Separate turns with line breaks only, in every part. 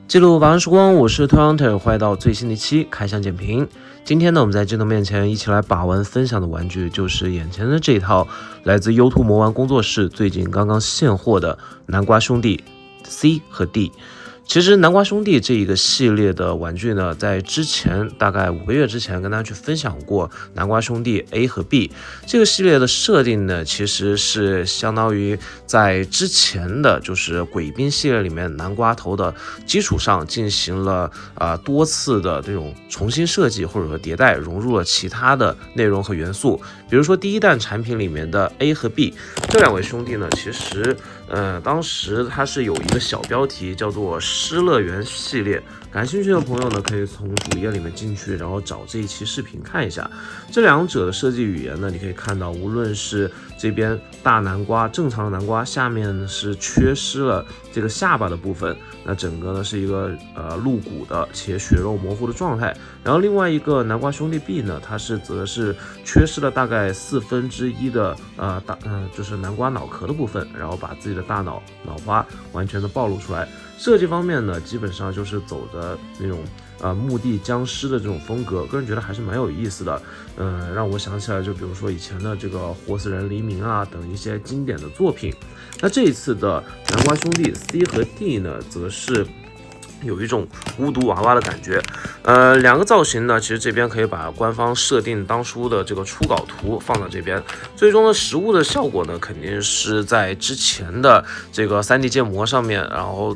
记录晚安时光，我是 Hunter， 欢迎到最新的一期开箱点评。今天呢，我们在镜头面前一起来把玩分享的玩具，就是眼前的这一套来自 U2 魔玩工作室最近刚刚现货的南瓜兄弟 C 和 D。其实南瓜兄弟这一个系列的玩具呢，在之前大概5个月之前跟大家去分享过南瓜兄弟 A 和 B 这个系列的设定呢，其实是相当于在之前的就是鬼兵系列里面南瓜头的基础上进行了多次的这种重新设计或者说迭代，融入了其他的内容和元素。比如说第一弹产品里面的 A 和 B 这两位兄弟呢，其实当时它是有一个小标题叫做失乐园系列，感兴趣的朋友呢，可以从主页里面进去，然后找这一期视频看一下。这两者的设计语言呢，你可以看到，无论是这边大南瓜正常的南瓜，下面是缺失了这个下巴的部分，那整个呢是一个露骨的且血肉模糊的状态。然后另外一个南瓜兄弟 B 呢，它则是缺失了大概1/4的就是南瓜脑壳的部分，然后把自己的大脑花完全的暴露出来。设计方面呢，基本上就是走的那种墓地僵尸的这种风格，个人觉得还是蛮有意思的。让我想起来，就比如说以前的这个活死人黎明啊等一些经典的作品。那这一次的南瓜兄弟 C 和 D 呢，则是有一种巫毒娃娃的感觉。两个造型呢，其实这边可以把官方设定当初的这个初稿图放到这边，最终的实物的效果呢，肯定是在之前的这个 3D 建模上面，然后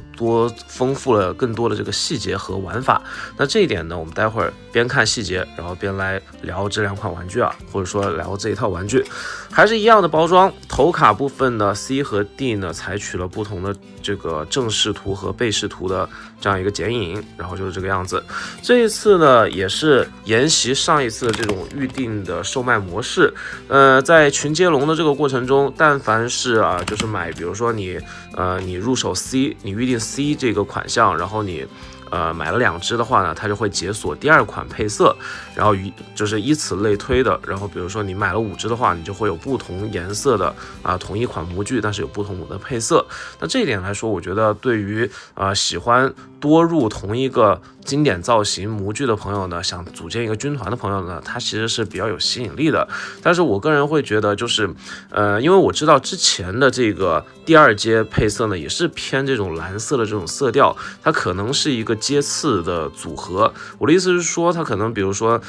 丰富了更多的这个细节和玩法。那这一点呢，我们待会儿边看细节，然后边来聊这两款玩具或者说聊这一套玩具。还是一样的包装，头卡部分呢 C 和 D 呢采取了不同的这个正视图和背视图的这样一个剪影，然后就是这个样子。这一次呢，也是沿袭上一次的这种预定的售卖模式。在群接龙的这个过程中，但凡是就是买，比如说你入手 C， 你预定 C 这个款项，然后你买了2只的话呢，它就会解锁第2款配色，然后就是以此类推的。然后比如说你买了5只的话，你就会有不同颜色的同一款模具，但是有不同的配色。那这一点来说，我觉得对于喜欢多入同一个经典造型模具的朋友呢，想组建一个军团的朋友呢，它其实是比较有吸引力的。但是我个人会觉得，就是因为我知道之前的这个第2阶配色呢，也是偏这种蓝色的这种色调，它可能是一个阶次的组合。我的意思是说，它可能比如说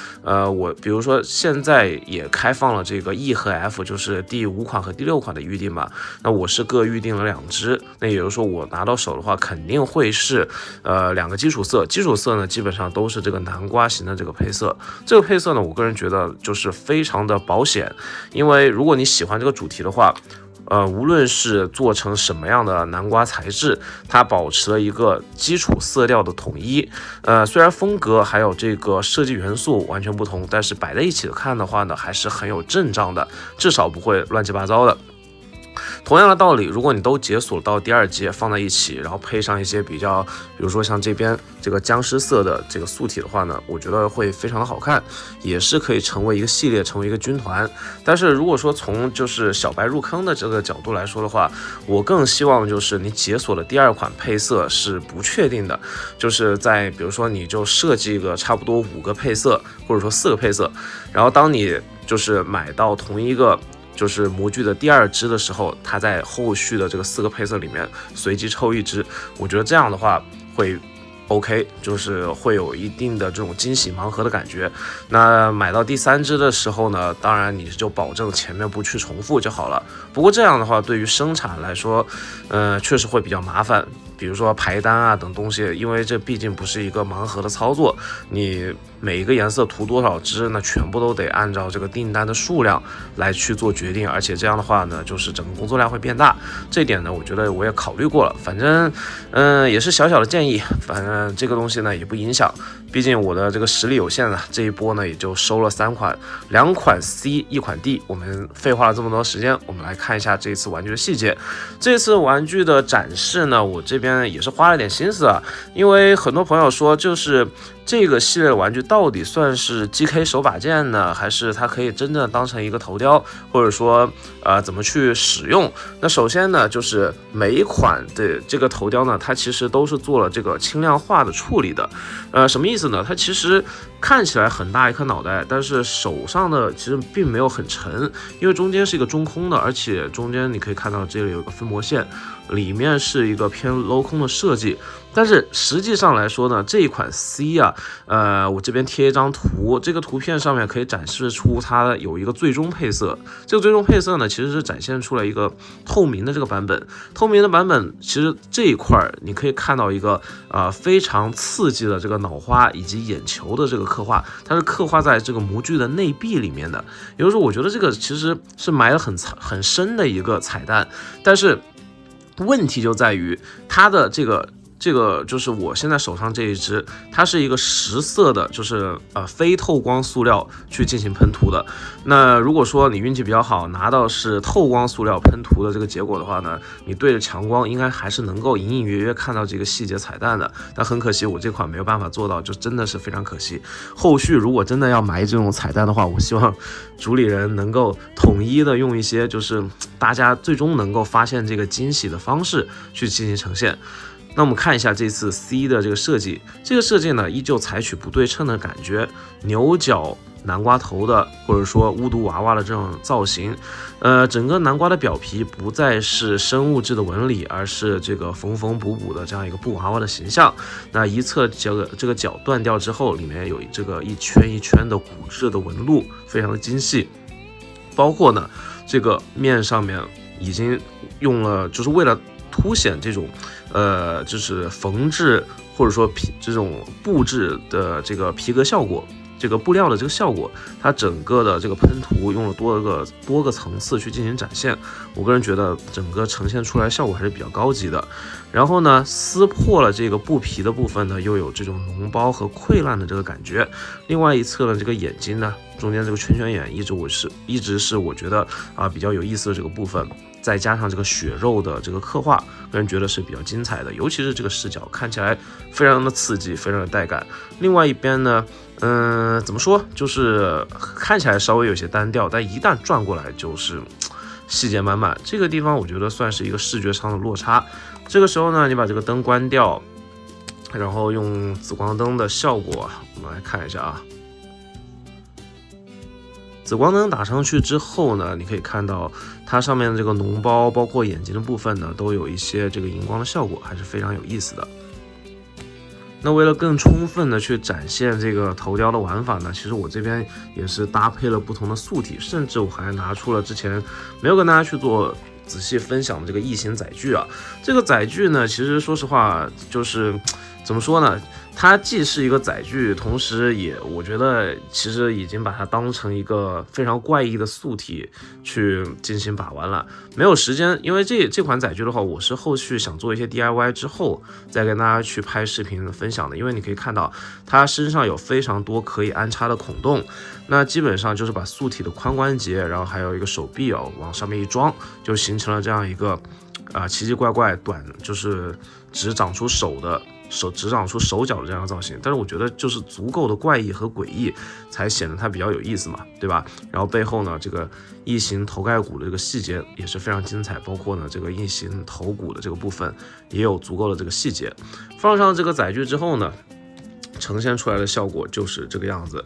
比如说现在也开放了这个 E 和 F， 就是第5款和第6款的预定嘛。那我是各预定了2只，那也就是说我拿到手的话，肯定会是2个基础色。基础色呢，基本上都是这个南瓜型的这个配色。这个配色呢，我个人觉得就是非常的保险，因为如果你喜欢这个主题的话，无论是做成什么样的南瓜材质，它保持了一个基础色调的统一。虽然风格还有这个设计元素完全不同，但是摆在一起看的话呢，还是很有阵仗的，至少不会乱七八糟的。同样的道理，如果你都解锁到第2阶放在一起，然后配上一些比较，比如说像这边这个僵尸色的这个素体的话呢，我觉得会非常的好看，也是可以成为一个系列，成为一个军团。但是如果说从就是小白入坑的这个角度来说的话，我更希望就是你解锁的第2款配色是不确定的，就是在比如说你就设计个差不多5个配色，或者说4个配色，然后当你就是买到同一个就是模具的第2只的时候，它在后续的这个4个配色里面随机抽1只，我觉得这样的话会 OK， 就是会有一定的这种惊喜盲盒的感觉。那买到第3只的时候呢，当然你就保证前面不去重复就好了。不过这样的话，对于生产来说，确实会比较麻烦。比如说排单等东西，因为这毕竟不是一个盲盒的操作，你每一个颜色涂多少支，那全部都得按照这个订单的数量来去做决定，而且这样的话呢，就是整个工作量会变大。这一点呢，我觉得我也考虑过了，反正也是小小的建议，反正这个东西呢也不影响，毕竟我的这个实力有限这一波呢也就收了3款，2款 C 1款 D。我们废话了这么多时间，我们来看一下这一次玩具的细节。这次玩具的展示呢，我这边也是花了点心思因为很多朋友说，就是这个系列的玩具到底算是 GK 手把件呢，还是它可以真正当成一个头雕，或者说怎么去使用。那首先呢，就是每一款的这个头雕呢，它其实都是做了这个轻量化的处理的。什么意思呢？它其实看起来很大一颗脑袋，但是手上的其实并没有很沉，因为中间是一个中空的，而且中间你可以看到这里有一个分膜线，里面是一个偏镂空的设计。但是实际上来说呢，这一款 C 啊，我这边贴一张图，这个图片上面可以展示出它有一个最终配色。这个最终配色呢，其实是展现出来一个透明的这个版本。透明的版本，其实这一块你可以看到一个非常刺激的这个脑花以及眼球的这个刻画，它是刻画在这个模具的内壁里面的。也就是说，我觉得这个其实是埋了很深的一个彩蛋，但是问题就在于它的这个就是我现在手上这一支，它是一个实色的，就是非透光塑料去进行喷涂的。那如果说你运气比较好，拿到是透光塑料喷涂的这个结果的话呢，你对着强光应该还是能够隐隐约约看到这个细节彩蛋的。但很可惜，我这款没有办法做到，就真的是非常可惜。后续如果真的要埋这种彩蛋的话，我希望主理人能够统一的用一些就是大家最终能够发现这个惊喜的方式去进行呈现。那我们看一下这次 C 的这个设计，这个设计呢依旧采取不对称的感觉，牛角南瓜头的或者说巫毒娃娃的这种造型，整个南瓜的表皮不再是生物质的纹理，而是这个缝缝补补的这样一个布娃娃的形象。那一侧这个角断掉之后，里面有这个一圈一圈的骨质的纹路，非常的精细。包括呢这个面上面已经用了，就是为了凸显这种就是缝制或者说这种布置的这个皮革效果，这个布料的这个效果，它整个的这个喷涂用了多个层次去进行展现。我个人觉得整个呈现出来效果还是比较高级的。然后呢，撕破了这个布皮的部分呢，又有这种脓包和溃烂的这个感觉。另外一侧的这个眼睛呢，中间这个圈圈眼一直是我觉得比较有意思的这个部分。再加上这个血肉的这个刻画，个人觉得是比较精彩的，尤其是这个视角看起来非常的刺激，非常的带感。另外一边呢，怎么说，就是看起来稍微有些单调，但一旦转过来就是细节满满。这个地方我觉得算是一个视觉上的落差。这个时候呢，你把这个灯关掉，然后用紫光灯的效果，我们来看一下啊。紫光灯打上去之后呢，你可以看到它上面的这个脓包，包括眼睛的部分呢，都有一些这个荧光的效果，还是非常有意思的。那为了更充分的去展现这个头雕的玩法呢，其实我这边也是搭配了不同的素体，甚至我还拿出了之前没有跟大家去做仔细分享的这个异形载具啊。这个载具呢，其实说实话就是怎么说呢，它既是一个载具，同时也我觉得其实已经把它当成一个非常怪异的素体去进行把玩了。没有时间，因为这款载具的话，我是后续想做一些 DIY 之后再跟大家去拍视频分享的。因为你可以看到它身上有非常多可以安插的孔洞，那基本上就是把素体的髋关节，然后还有一个手臂往上面一装，就形成了这样一个奇奇怪怪短，就是只长出手脚的这样的造型。但是我觉得就是足够的怪异和诡异，才显得它比较有意思嘛，对吧？然后背后呢，这个异形头盖骨的这个细节也是非常精彩，包括呢这个异形头骨的这个部分也有足够的这个细节。放上这个载具之后呢，呈现出来的效果就是这个样子，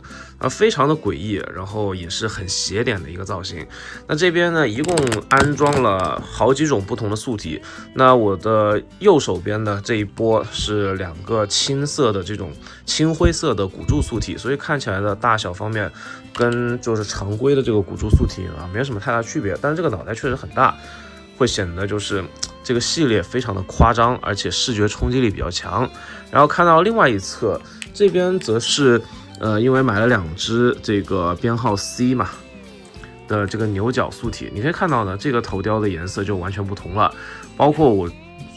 非常的诡异，然后也是很斜点的一个造型。那这边呢，一共安装了好几种不同的素体。那我的右手边的这一波是2个青色的这种青灰色的骨柱素体，所以看起来的大小方面跟就是常规的这个骨柱素体没有什么太大区别，但是这个脑袋确实很大，会显得就是这个系列非常的夸张，而且视觉冲击力比较强。然后看到另外一侧，这边则是因为买了2只这个编号 C 嘛的这个牛角素体，你可以看到呢，这个头雕的颜色就完全不同了。包括我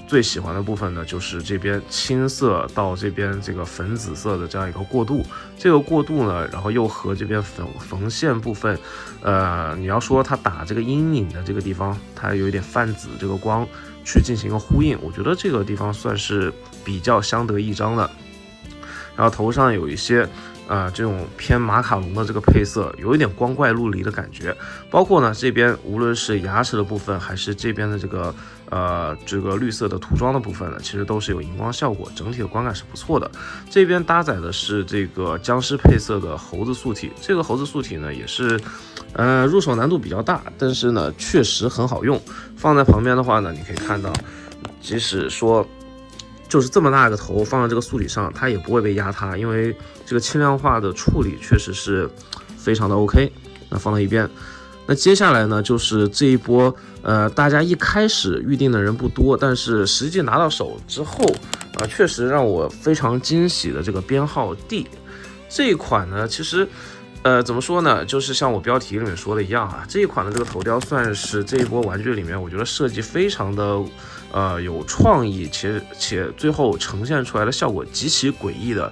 最喜欢的部分呢，就是这边青色到这边这个粉紫色的这样一个过渡，这个过渡呢，然后又和这边缝线部分，你要说它打这个阴影的这个地方，它有一点泛紫这个光去进行一个呼应，我觉得这个地方算是比较相得益彰的。然后头上有一些这种偏马卡龙的这个配色，有一点光怪陆离的感觉。包括呢这边无论是牙齿的部分，还是这边的这个绿色的涂装的部分呢，其实都是有荧光效果，整体的观感是不错的。这边搭载的是这个僵尸配色的猴子素体，这个猴子素体呢也是入手难度比较大，但是呢确实很好用。放在旁边的话呢，你可以看到，即使说就是这么大一个头放在这个素体上，它也不会被压塌，因为这个轻量化的处理确实是非常的 OK。那放到一边，那接下来呢就是这一波大家一开始预定的人不多，但是实际拿到手之后确实让我非常惊喜的这个编号 D 这一款呢，其实怎么说呢，就是像我标题里面说的一样啊，这一款的这个头雕算是这一波玩具里面我觉得设计非常的有创意，且最后呈现出来的效果极其诡异的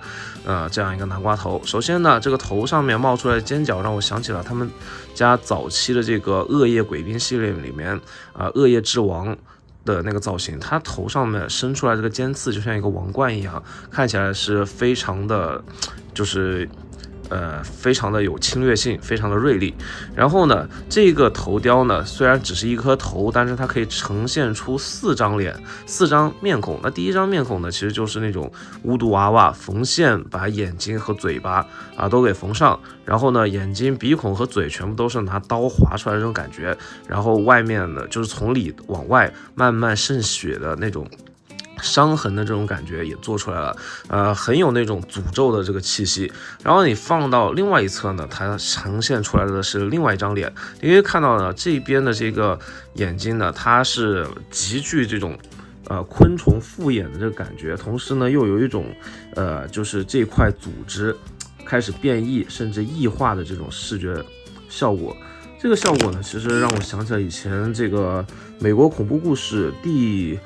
这样一个南瓜头。首先呢，这个头上面冒出来的尖角让我想起了他们家早期的这个恶夜鬼兵系列里面恶夜之王的那个造型，它头上面伸出来这个尖刺就像一个王冠一样，看起来是非常的就是非常的有侵略性，非常的锐利。然后呢，这个头雕呢，虽然只是一颗头，但是它可以呈现出4张脸、4张面孔。那第一张面孔呢，其实就是那种巫毒娃娃缝线，把眼睛和嘴巴都给缝上。然后呢，眼睛、鼻孔和嘴全部都是拿刀划出来的这种感觉。然后外面呢，就是从里往外慢慢渗血的那种伤痕的这种感觉也做出来了，很有那种诅咒的这个气息。然后你放到另外一侧呢，它呈现出来的是另外一张脸。你可以看到呢，这边的这个眼睛呢，它是极具这种昆虫复眼的这个感觉，同时呢又有一种就是这块组织开始变异甚至异化的这种视觉效果。这个效果呢，其实让我想起了以前这个美国恐怖故事第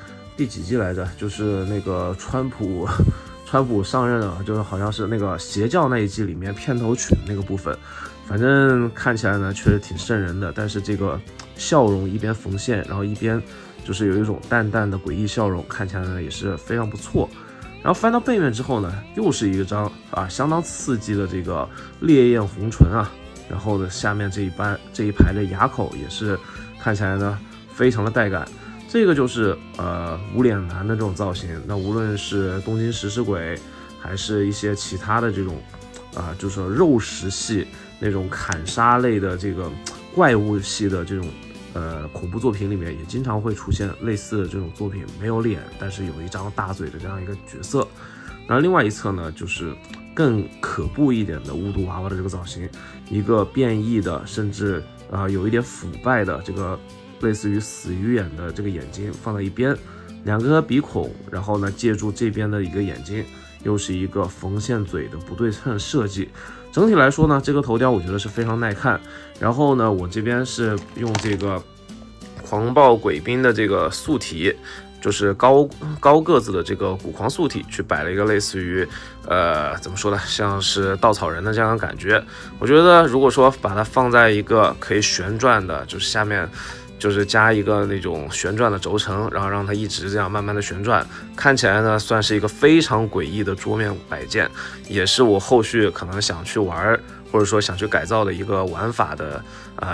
几季来着？就是那个川普上任了，就是好像是那个邪教那一季里面片头曲的那个部分，反正看起来呢确实挺瘆人的。但是这个笑容一边缝线，然后一边就是有一种淡淡的诡异笑容，看起来呢也是非常不错。然后翻到背面之后呢，又是一张相当刺激的这个烈焰红唇啊，然后呢下面这一排的牙口也是看起来呢非常的带感。这个就是无脸男的这种造型。那无论是东京食尸鬼，还是一些其他的这种就是肉食系那种砍杀类的这个怪物系的这种恐怖作品里面，也经常会出现类似的这种作品，没有脸，但是有一张大嘴的这样一个角色。那另外一侧呢，就是更可怖一点的巫毒娃娃的这个造型，一个变异的，甚至有一点腐败的这个类似于死鱼眼的这个眼睛放在一边，2个鼻孔，然后呢借助这边的一个眼睛，又是一个缝线嘴的不对称设计。整体来说呢，这个头雕我觉得是非常耐看。然后呢，我这边是用这个狂暴鬼兵的这个素体，就是高个子的这个古狂素体去摆了一个类似于怎么说呢，像是稻草人的这样的感觉。我觉得如果说把它放在一个可以旋转的，就是下面就是加一个那种旋转的轴承，然后让它一直这样慢慢的旋转，看起来呢算是一个非常诡异的桌面摆件，也是我后续可能想去玩或者说想去改造的一个玩法的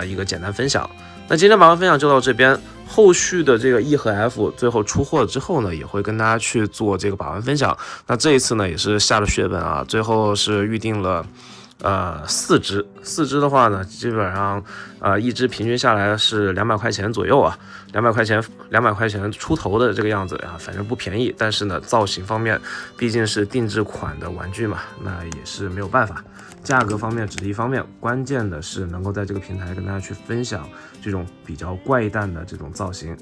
一个简单分享。那今天把玩分享就到这边，后续的这个 E 和 F 最后出货之后呢，也会跟大家去做这个把玩分享。那这一次呢也是下了血本啊，最后是预定了4只的话呢，基本上一只平均下来是200块钱左右啊，200块钱出头的这个样子啊，反正不便宜。但是呢，造型方面毕竟是定制款的玩具嘛，那也是没有办法。价格方面只是一方面，关键的是能够在这个平台跟大家去分享这种比较怪诞的这种造型。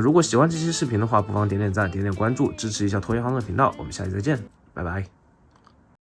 如果喜欢这期视频的话，不妨点点赞，点点关注，支持一下拖延行的频道。我们下期再见，拜拜。